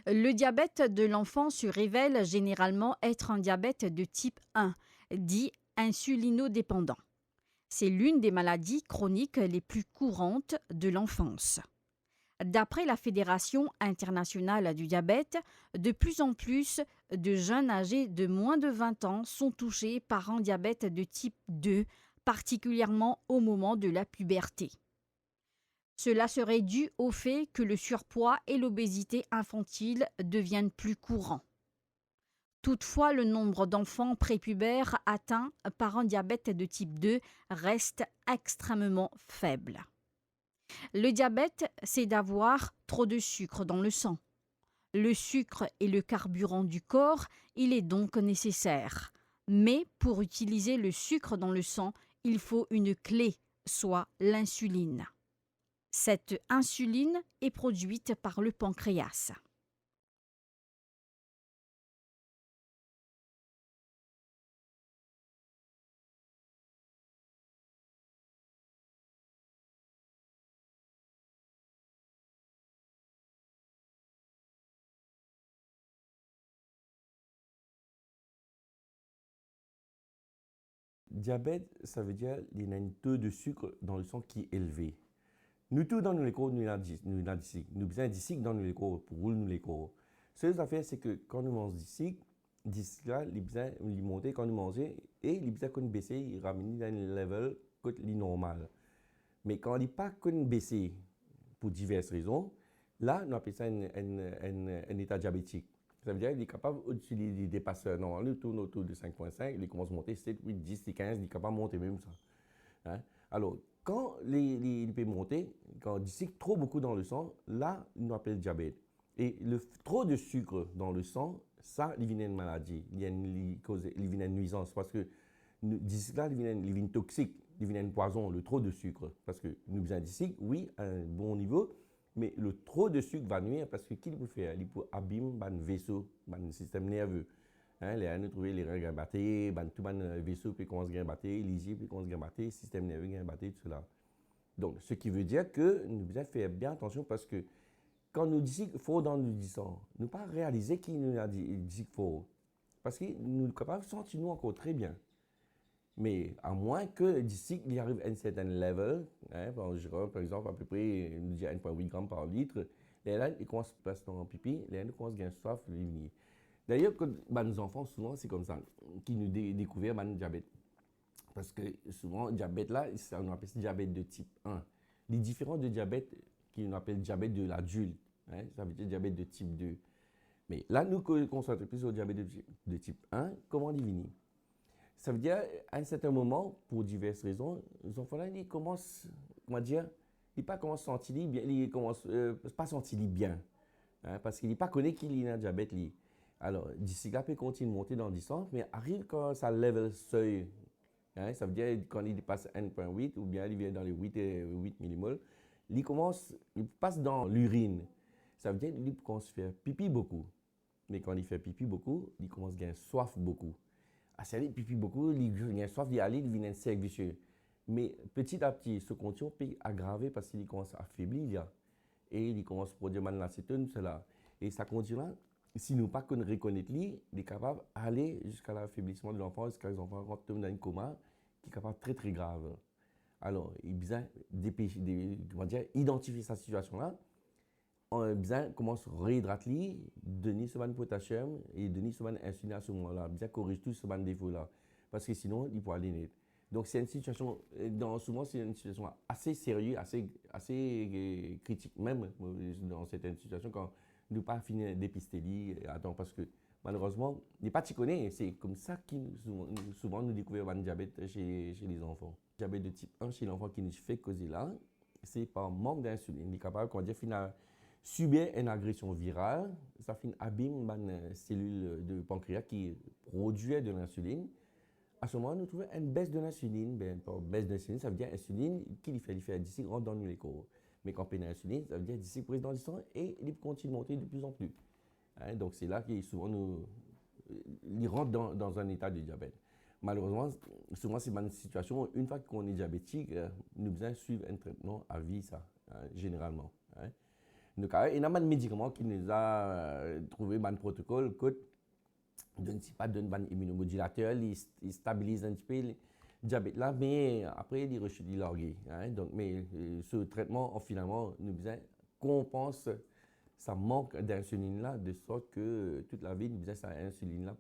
Le diabète de l'enfant se révèle généralement être un diabète de type 1, dit insulinodépendant. C'est l'une des maladies chroniques les plus courantes de l'enfance. D'après la Fédération internationale du diabète, de plus en plus de jeunes âgés de moins de 20 ans sont touchés par un diabète de type 2, particulièrement au moment de la puberté. Cela serait dû au fait que le surpoids et l'obésité infantile deviennent plus courants. Toutefois, le nombre d'enfants prépubères atteints par un diabète de type 2 reste extrêmement faible. Le diabète, c'est d'avoir trop de sucre dans le sang. Le sucre est le carburant du corps, il est donc nécessaire. Mais pour utiliser le sucre dans le sang, il faut une clé, soit l'insuline. Cette insuline est produite par le pancréas. Diabète, ça veut dire qu'il y a un taux de sucre dans le sang qui est élevé. Nous tous dans nos corps, nous avons nous besoin de sucre dans nos corps pour rouler nos corps. Ce que ça fait, c'est que quand nous mangeons du sucre là, il besoin de monter quand nous mangeons et il besoin qu'on baisse, il ramène dans le level que normal. Mais quand il n'est pas qu'on baisse pour diverses raisons, là, nous appelons ça un état diabétique. Ça veut dire qu'il est capable, au-dessus des dépasseurs normaux, il tourne autour de 5,5, il commence à monter 7, 8, 10, 15, il est capable de monter même ça. Hein? Alors, quand il peut monter, quand il sucre trop beaucoup dans le sang, là, on appelle diabète. Et trop de sucre dans le sang, ça, il vient une maladie, il vient une nuisance parce que là, il vient toxique, il vient un poison, le trop de sucre. Parce que nous besoin de sucre, oui, à un bon niveau, mais le trop de sucre va nuire parce que qu'il peut faire? Il peut abîmer le vaisseau, le système nerveux. Hein, les nous trouver les reins battés, tout le vaisseau qui commence à battre, les yeux qui commencent à battre, le système nerveux qui battre, tout cela. Donc, ce qui veut dire que nous devons faire bien attention parce que quand nous disons qu'il faut dans nous disons, nous ne pas réaliser qu'il nous a dit qu'il faut. Parce que nous sommes capables de sentir nous encore très bien. Mais à moins que d'ici qu'il arrive à un certain level, hein, par exemple à peu près 1,8 g par litre, là, il commence à passer dans le pipi, là, il commence à gagner soif, il venir. D'ailleurs, nos enfants, souvent, c'est comme ça, qui nous découvrent le diabète. Parce que souvent, le diabète, là, on appelle ça diabète de type 1. Les différents de diabète, qu'on appelle diabète de l'adulte, hein, ça veut dire diabète de type 2. Mais là, nous concentrons plus sur le diabète de type 1, comment il vient? Ça veut dire, à un certain moment, pour diverses raisons, les enfants-là, ils commencent, comment dire, ils ne commencent à sentir bien, ils commencent pas sentir bien, hein, parce qu'ils ne pas connu qu'il a un diabète. Alors, d'ici là, il continue de monter dans le distance, mais arrive quand ça lève le seuil, hein, ça veut dire quand il dépasse 1,8 ou bien il vient dans les 8 millimoles, il passe dans l'urine. Ça veut dire qu'il commence à faire pipi beaucoup. Mais quand il fait pipi beaucoup, il commence à gagner soif beaucoup. À il pipi beaucoup, il a soif d'y aller, il devient un cercle vicieux. Mais petit à petit, ce condition peut aggraver parce qu'il commence à affaiblir. Et il commence à produire mal l'acétone, cela. Et ça continue là. Si nous ne pas reconnaître lui, il est capable d'aller jusqu'à l'affaiblissement de l'enfant, jusqu'à les enfants rentrent dans un coma, qui est capable très très grave. Alors, il a besoin identifier cette situation-là. On a besoin commence à réhydrater, donner ce potassium et donner ce insuline à ce moment-là. Bien corriger tout ce défaut-là. Parce que sinon, il pourra aller net. Donc, c'est une situation, souvent, c'est une situation assez sérieuse, assez critique, même dans certaines situations, quand nous pas fini de dépister, attends, parce que malheureusement, les pas connaît, c'est comme ça que souvent nous découvrons le diabète chez les enfants. Le diabète de type 1 chez l'enfant qui nous fait causer là, c'est par manque d'insuline. Il est capable, quand on dit, subir une agression virale, ça fait abîme une cellule de pancréas qui produit de l'insuline. À ce moment, nous trouvons une baisse de l'insuline. Baisse d'insuline, ça veut dire insuline qui fait d'ici rentre dans les corps. Mais quand on a l'insuline, ça veut dire d'ici prise dans le sang et il continue de monter de plus en plus. Hein, donc c'est là qu'il souvent il rentre dans un état de diabète. Malheureusement, souvent c'est une situation, une fois qu'on est diabétique, nous devons suivre un traitement à vie, ça, hein, généralement. Hein. Il y a un médicament qui nous a trouvé un protocole que je ne sais pas, d'un immunomodulateur, il stabilise un petit peu le diabète là, mais après il rechute l'orgue. Hein, donc, mais ce traitement, finalement, nous besoin compense ça manque d'insuline là, de sorte que toute la vie, nous besoin cette insuline là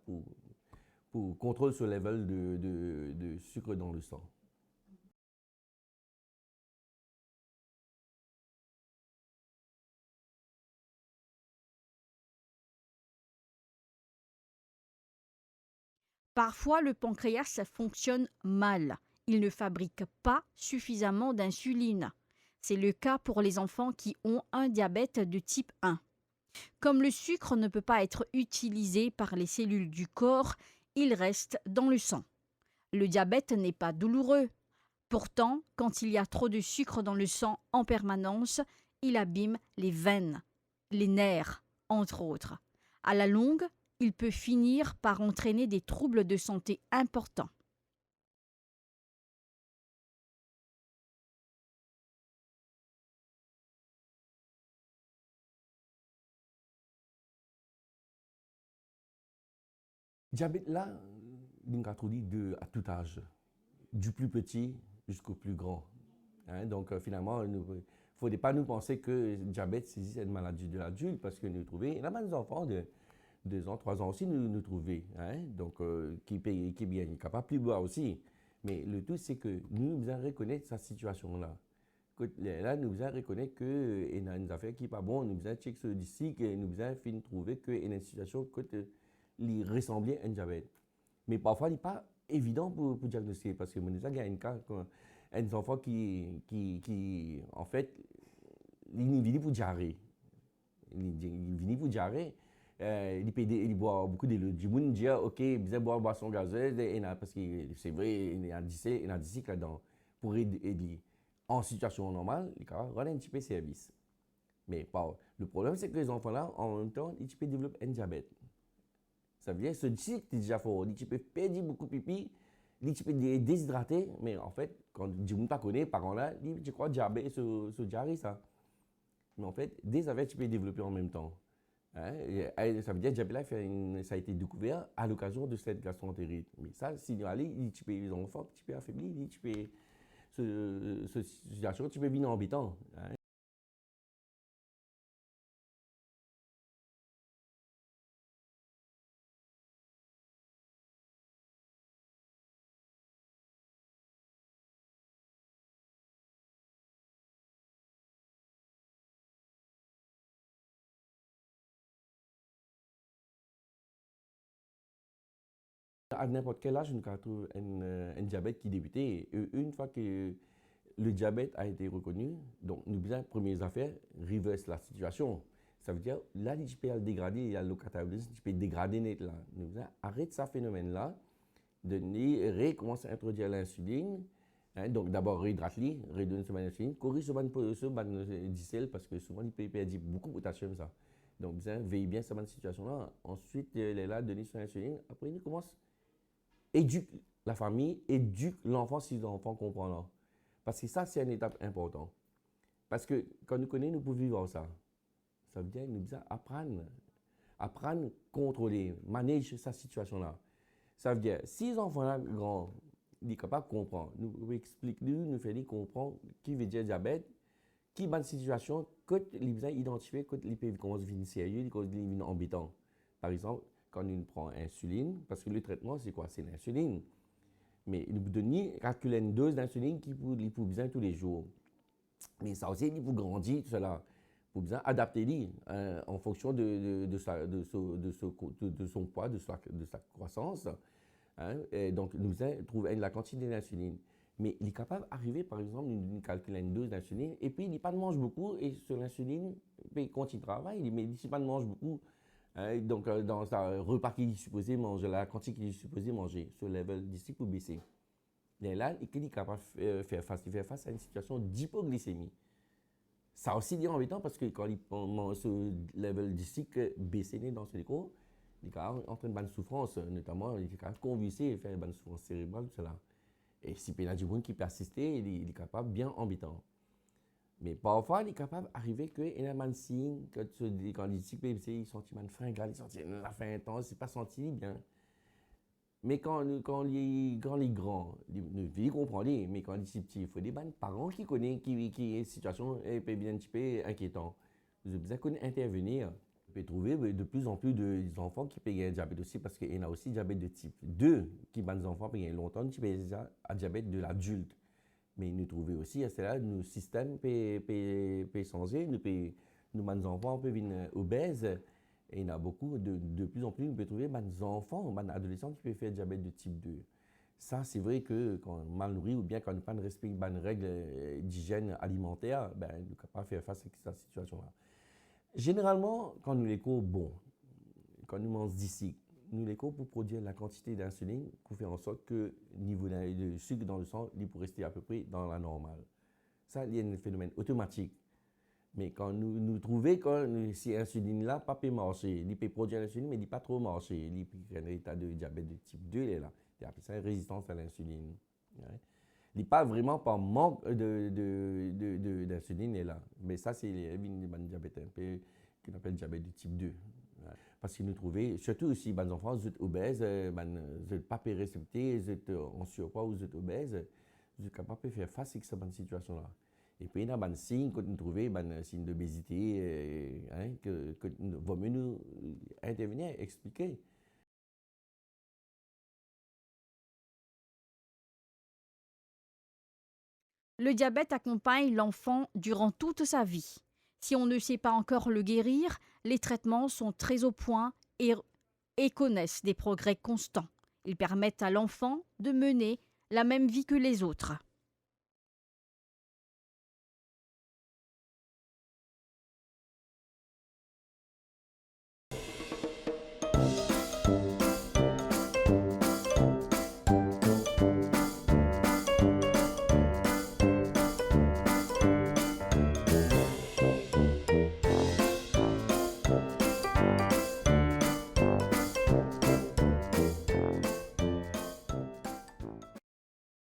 pour contrôler ce level de sucre dans le sang. Parfois, le pancréas fonctionne mal. Il ne fabrique pas suffisamment d'insuline. C'est le cas pour les enfants qui ont un diabète de type 1. Comme le sucre ne peut pas être utilisé par les cellules du corps, il reste dans le sang. Le diabète n'est pas douloureux. Pourtant, quand il y a trop de sucre dans le sang en permanence, il abîme les veines, les nerfs, entre autres. À la longue, il peut finir par entraîner des troubles de santé importants. Diabète là, nous avons dit à tout âge, du plus petit jusqu'au plus grand. Hein, donc finalement, il ne faudrait pas nous penser que le diabète c'est une maladie de l'adulte parce que nous trouvons, il y a des enfants de 2 ans, 3 ans aussi nous trouvons, hein, donc qui est bien capable de boire aussi. Mais le tout c'est que nous devons reconnaître sa situation là. Là, nous devons reconnaître qu'il y a une affaire qui n'est pas bonne, nous devons checker ce d'ici, nous devons trouver qu'il y a une situation qui ressemble à un diabète. Mais parfois, il n'est pas évident pour diagnostiquer parce que il y a un cas, un enfant en fait, il vient pour diarrhée. Il vient pour diarrhée. Il boit beaucoup de l'eau. Du monde dit, ok, il boire boisson gazeuse, parce que c'est vrai, il y a des cycles là-dedans. Pour aider en situation normale, il va avoir un petit peu de service. Mais le problème, c'est que les enfants-là, en même temps, ils peuvent développer un diabète. Ça veut dire que ce cycle est déjà fort. Ils peuvent perdre beaucoup de pipi, ils peuvent déshydrater, mais en fait, quand tu ne connais pas, par là, tu crois diabète, ce diarrhée, ça. Mais en fait, des diabètes, tu peux développer en même temps. Hein? Ça veut dire que le diabète, ça a été découvert à l'occasion de cette gastroentérite. Mais ça, si nous allons, tu peux les enfants, tu peux affaiblir, tu peux ce situation, tu peux venir embêtant. Hein? À n'importe quel âge, nous avons un diabète qui débutait. Et une fois que le diabète a été reconnu, donc nous besoin, premières affaires, reverse la situation. Ça veut dire, là, tu peux dégrader, il y a le catabolisme, tu peux dégrader net là. Nous besoin, arrête ce phénomène-là, de recommencer à introduire l'insuline. Hein, donc d'abord, réhydrate-les, redonne ce l'insuline, corrige ce diesel parce que souvent, il peut perdre beaucoup de potassium, ça. Donc, besoin, veille bien cette situation-là. Ensuite, il est là, donner son insuline. Après, il commence éduque la famille, éduque l'enfant si l'enfant comprend là. Parce que ça, c'est une étape importante. Parce que quand nous connaissons, nous pouvons vivre ça. Ça veut dire que nous devons apprendre, contrôler, manager sa situation-là. Ça veut dire, si les enfants-là, grands, ils sont capables de comprendre, nous expliquons, nous faisons comprendre qui veut dire diabète, qui est dans une situation, que les besoins identifier, que les pays commencent à devenir sérieux, que les devenir embêtants. Par exemple, quand on prend insuline, parce que le traitement, c'est quoi? C'est l'insuline. Mais il nous donne calculer une dose d'insuline qui pour besoin tous les jours. Mais ça aussi, il faut grandir, tout cela. Pour besoin adapter en fonction de son poids, de sa croissance. Hein? Et donc, nous devons trouver la quantité d'insuline. Mais il est capable d'arriver, par exemple, de calculer une dose d'insuline, et puis il n'est pas de mange beaucoup, et sur l'insuline, il continue de travailler, mais il n'est pas de mange beaucoup. Hein, donc, dans sa repas qu'il est supposé manger, la quantité qu'il est supposé manger, ce level d'ici pour baisser. Et là, il est capable de faire face à une situation d'hypoglycémie. Ça aussi est embêtant parce que quand il mange ce level d'ici baissé dans ce déco, il est en train de bonne souffrance, notamment, il est capable de convulser et faire une bonne souffrance cérébrale, tout cela. Et si il y a du monde qui peut assister, il est capable bien embêtant. Mais parfois, il est capable d'arriver qu'il y a un signe, quand il dit que il sentit un fringale, il sentit la faim intense, il pas senti bien. Mais quand les grands, ils comprennent, mais quand les petits, il faut des parents qui connaissent, qui est situation est bien un petit peu inquiétante. Vous avez besoin d'intervenir. On peut trouver de plus en plus d'enfants qui payent un diabète aussi, parce qu'il y en a aussi diabète de type 2, qui ont des enfants qui longtemps, qui payent déjà un diabète de l'adulte. Mais nous trouvons aussi, à cela, nos systèmes peuvent changer, nos enfants peuvent devenir obèses. Et il y en a beaucoup, de plus en plus, on peut trouver des enfants, des adolescents qui peuvent faire diabète de type 2. Ça, c'est vrai que quand on est mal nourri ou bien quand on n'a pas de respect des règles d'hygiène alimentaire, ben, on ne peut pas faire face à cette situation-là. Généralement, quand nous les cours, bon, quand nous mangons d'ici, nous les cours pour produire la quantité d'insuline pour faire en sorte que le niveau de sucre dans le sang il peut rester à peu près dans la normale. Ça, il y a un phénomène automatique. Mais quand nous trouvons que si l'insuline-là, pas peut marcher, il peut produire l'insuline, mais il ne peut pas trop marcher. Il peut un état de diabète de type 2, il est là. Il appelle ça une résistance à l'insuline. Ouais. Il n'est pas vraiment par manque d'insuline, il est là. Mais ça, c'est le diabète un peu qu'on appelle diabète de type 2. Ouais. Parce que nous trouvons, surtout aussi, les enfants, ils sont obèses, ils ne pas récepter, ils sont en surpoids ou ils sont obèses, ils sont capables de faire face à cette situation-là. Et puis, il y a des signes que nous trouvons, des signes d'obésité, que vaut mieux nous intervenir, expliquer. Le diabète accompagne l'enfant durant toute sa vie. Si on ne sait pas encore le guérir, les traitements sont très au point et connaissent des progrès constants. Ils permettent à l'enfant de mener la même vie que les autres.